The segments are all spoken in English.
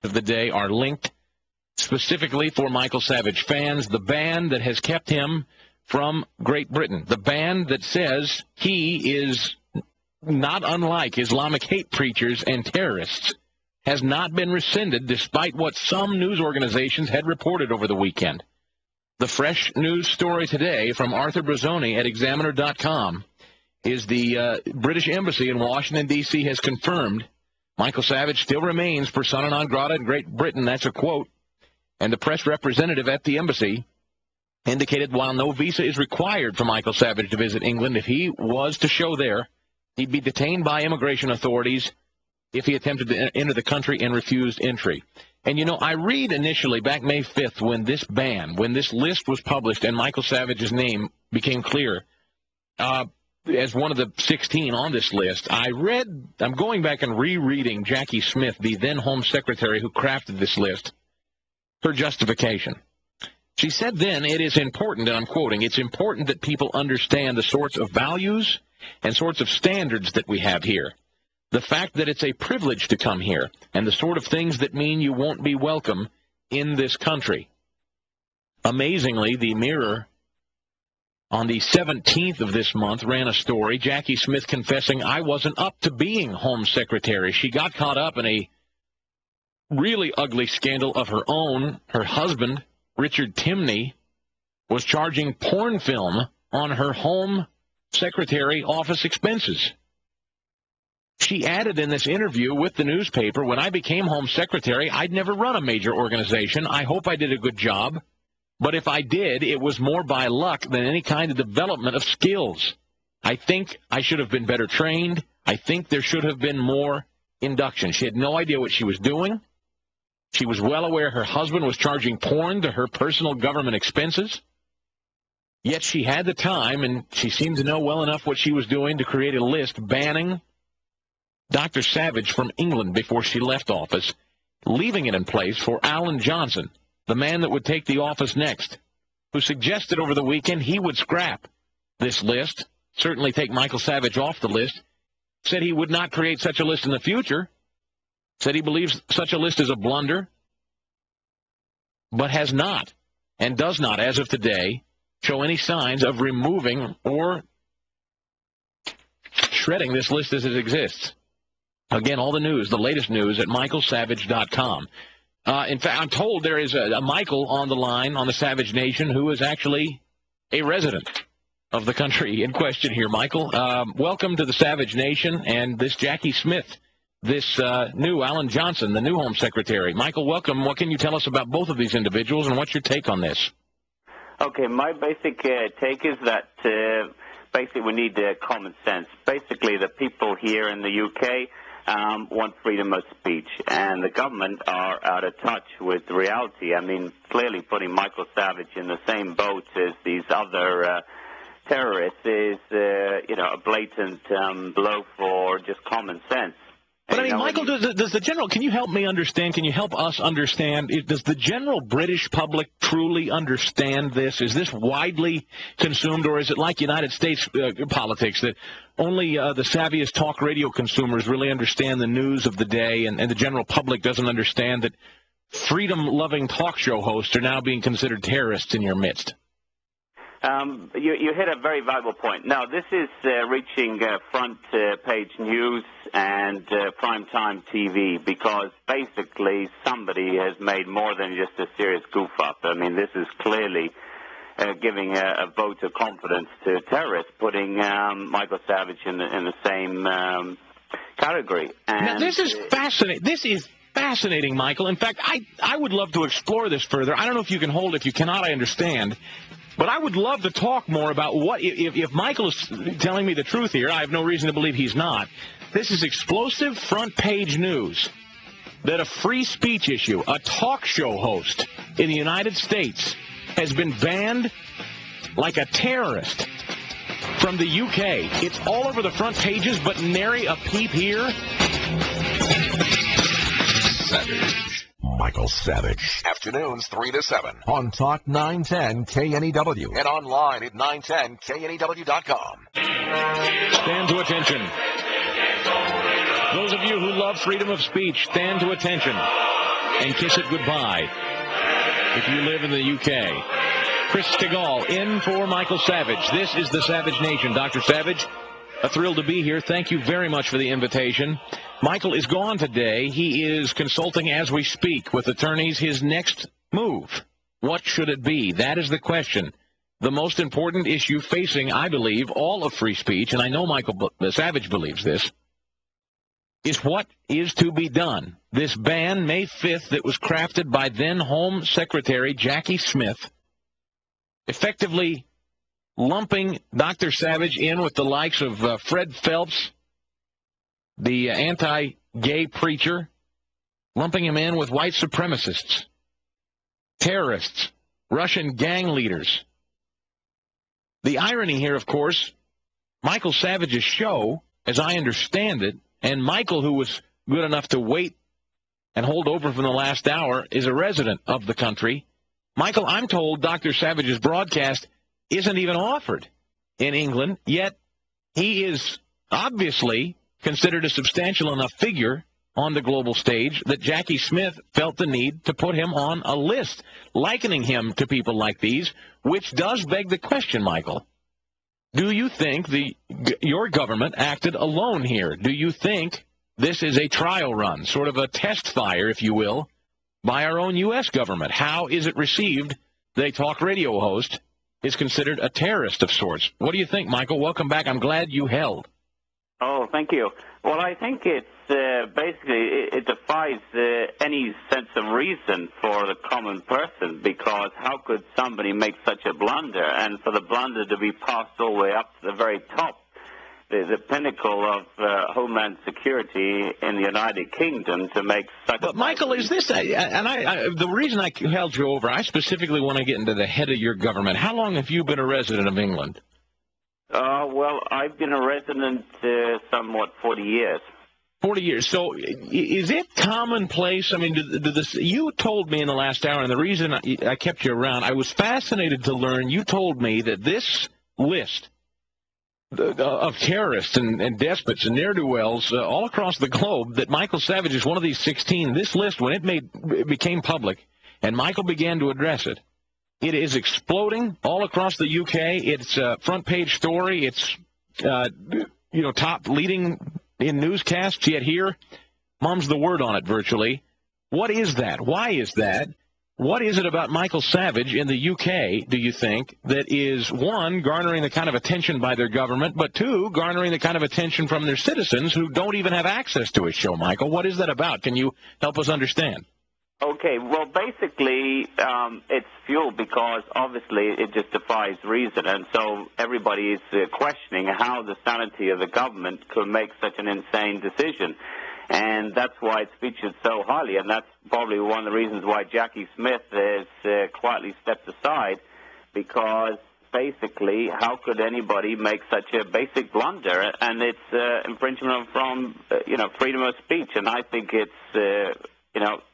of the day are linked specifically for Michael Savage fans, the band that has kept him from Great Britain, the band that says he is not unlike Islamic hate preachers and terrorists, has not been rescinded despite what some news organizations had reported over the weekend. The fresh news story today from Arthur Brazzoni at Examiner.com is the British Embassy in Washington, D.C. has confirmed Michael Savage still remains persona non grata in Great Britain. That's a quote. And the press representative at the embassy indicated while no visa is required for Michael Savage to visit England, if he was to show there, he'd be detained by immigration authorities if he attempted to enter the country and refused entry. And, you know, I read initially back May 5th when this list was published and Michael Savage's name became clear as one of the 16 on this list, I'm going back and rereading Jackie Smith, the then Home Secretary who crafted this list, her justification. She said then, it is important, and I'm quoting, it's important that people understand the sorts of values and sorts of standards that we have here. The fact that it's a privilege to come here, and the sort of things that mean you won't be welcome in this country. Amazingly, the Mirror, on the 17th of this month, ran a story, Jackie Smith confessing, I wasn't up to being Home Secretary. She got caught up in a really ugly scandal of her own. Her husband, Richard Timney, was charging porn film on her Home Secretary office expenses. She added in this interview with the newspaper, when I became Home Secretary, I'd never run a major organization. I hope I did a good job. But if I did, it was more by luck than any kind of development of skills. I think I should have been better trained. I think there should have been more induction. She had no idea what she was doing. She was well aware her husband was charging porn to her personal government expenses. Yet she had the time, and she seemed to know well enough what she was doing to create a list banning Dr. Savage from England before she left office, leaving it in place for Alan Johnson, the man that would take the office next, who suggested over the weekend he would scrap this list, certainly take Michael Savage off the list, said he would not create such a list in the future, said he believes such a list is a blunder, but has not, and does not, as of today, show any signs of removing or shredding this list as it exists. Again, all the news, the latest news at michaelsavage.com. In fact, I'm told there is a Michael on the line on the Savage Nation who is actually a resident of the country in question here. Michael, welcome to the Savage Nation and this Jackie Smith, this new Alan Johnson, the new Home Secretary. Michael, welcome. What can you tell us about both of these individuals, and what's your take on this? Okay, my basic take is that basically we need common sense. Basically, the people here in the UK want freedom of speech, and the government are out of touch with reality. I mean, clearly putting Michael Savage in the same boat as these other terrorists is, a blatant blow for just common sense. But, I mean, Michael, does the general, can you help me understand, can you help us understand, does the general British public truly understand this? Is this widely consumed, or is it like United States politics, that only the savviest talk radio consumers really understand the news of the day, and the general public doesn't understand that freedom-loving talk show hosts are now being considered terrorists in your midst? You hit a very valuable point. Now, this is reaching front-page news and primetime TV because basically somebody has made more than just a serious goof-up. I mean, this is clearly giving a vote of confidence to terrorists, putting Michael Savage in the same category. And now, this is fascinating. This is fascinating, Michael. In fact, I would love to explore this further. I don't know if you can hold it. If you cannot, I understand. But I would love to talk more about what, if Michael is telling me the truth here, I have no reason to believe he's not. This is explosive front-page news that a free speech issue, a talk show host in the United States, has been banned like a terrorist from the UK. It's all over the front pages, but nary a peep here. Savage. Michael Savage. Afternoons 3 to 7 on Talk 910 KNEW and online at 910KNEW.com. Stand to attention. Those of you who love freedom of speech, stand to attention. and kiss it goodbye if you live in the UK. Chris Stigall in for Michael Savage. This is the Savage Nation. Dr. Savage, a thrill to be here. Thank you very much for the invitation. Michael is gone today. He is consulting as we speak with attorneys his next move. What should it be? That is the question. The most important issue facing, I believe, all of free speech, and I know Michael Savage believes this, is what is to be done. This ban, May 5th, that was crafted by then Home Secretary Jackie Smith, effectively lumping Dr. Savage in with the likes of Fred Phelps, the anti-gay preacher, lumping him in with white supremacists, terrorists, Russian gang leaders. The irony here, of course, Michael Savage's show, as I understand it, and Michael, who was good enough to wait and hold over from the last hour, is a resident of the country. Michael, I'm told Dr. Savage's broadcast isn't even offered in England, yet he is obviously considered a substantial enough figure on the global stage that Jackie Smith felt the need to put him on a list, likening him to people like these, which does beg the question, Michael. Do you think your government acted alone here? Do you think this is a trial run, sort of a test fire, if you will, by our own U.S. government? How is it received that a talk radio host is considered a terrorist of sorts? What do you think, Michael? Welcome back. I'm glad you held. Oh, thank you. Well, I think it's basically, it defies any sense of reason for the common person, because how could somebody make such a blunder, and for the blunder to be passed all the way up to the very top, the pinnacle of Homeland Security in the United Kingdom, to make such But, Michael, is this, the reason I held you over, I specifically want to get into the head of your government. How long have you been a resident of England? Well, I've been a resident somewhat 40 years. 40 years. So is it commonplace? I mean, you told me in the last hour, and the reason I kept you around, I was fascinated to learn, you told me that this list of terrorists and despots and ne'er-do-wells all across the globe, that Michael Savage is one of these 16. This list, when it became public and Michael began to address it, it is exploding all across the UK. It's a front-page story. It's, top leading in newscasts. Yet here, mum's the word on it virtually. What is that? Why is that? What is it about Michael Savage in the UK, do you think, that is, one, garnering the kind of attention by their government, but two, garnering the kind of attention from their citizens who don't even have access to his show, Michael? What is that about? Can you help us understand? Okay, well, basically, it's fueled because, obviously, it just defies reason, and so everybody is questioning how the sanity of the government could make such an insane decision. And that's why it's featured so highly, and that's probably one of the reasons why Jackie Smith has quietly stepped aside, because basically, how could anybody make such a basic blunder? And it's infringement from, freedom of speech, and I think it's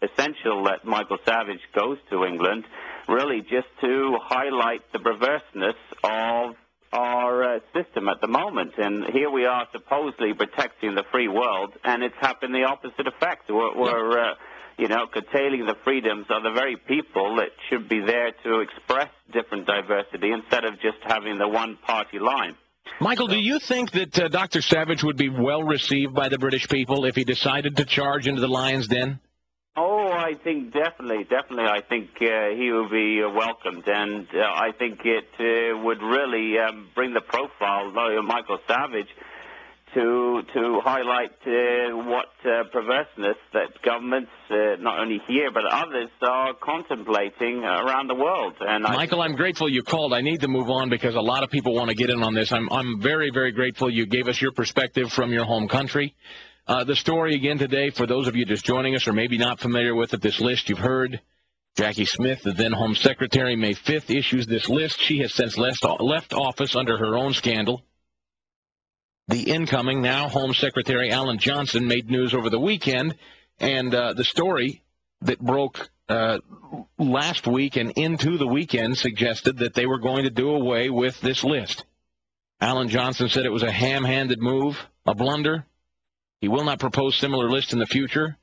essential that Michael Savage goes to England, really just to highlight the perverseness of our system at the moment. And here we are supposedly protecting the free world, and it's happened the opposite effect. We're curtailing the freedoms of the very people that should be there to express different diversity instead of just having the one-party line. Michael, do you think that Dr. Savage would be well received by the British people if he decided to charge into the lion's den? Oh, I think definitely. I think he will be welcomed, and I think it would really bring the profile of Michael Savage to highlight what perverseness that governments, not only here but others, are contemplating around the world. And Michael, I'm grateful you called. I need to move on because a lot of people want to get in on this. I'm very, very grateful you gave us your perspective from your home country. The story again today, for those of you just joining us or maybe not familiar with it, this list you've heard, Jackie Smith, the then Home Secretary, May 5th, issues this list. She has since left office under her own scandal. The incoming, now Home Secretary Alan Johnson, made news over the weekend, and the story that broke last week and into the weekend suggested that they were going to do away with this list. Alan Johnson said it was a ham-handed move, a blunder. He will not propose similar lists in the future.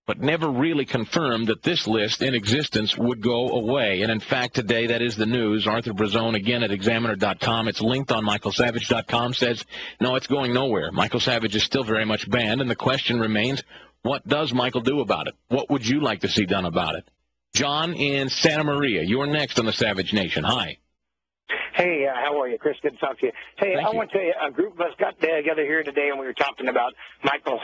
but never really confirmed that this list in existence would go away. And in fact, today, that is the news. Arthur Brazone, again, at examiner.com. It's linked on michaelsavage.com, says, no, it's going nowhere. Michael Savage is still very much banned, and the question remains, what does Michael do about it? What would you like to see done about it? John in Santa Maria, you're next on the Savage Nation. Hi. Hey, how are you, Chris? Good to talk to you. Hey, Thank I you. want to tell you, a group of us got together here today, and we were talking about Michael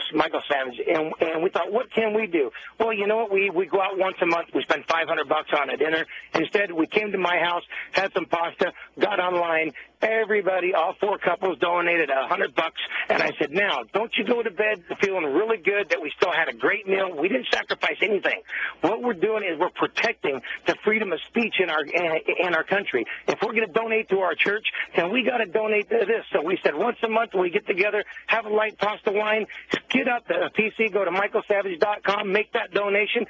Savage, and we thought, what can we do? Well, you know what? We go out once a month. We spend $500 on a dinner. Instead, we came to my house, had some pasta, got online. Everybody, all four couples, donated $100, and I said, now, don't you go to bed feeling really good that we still had a great meal? We didn't sacrifice anything. What we're doing is we're protecting the freedom of speech in our country. If we're going to donate to our church, then we got to donate to this. So we said once a month we get together, have a light pasta wine, get up the PC, go to michaelsavage.com, make that donation.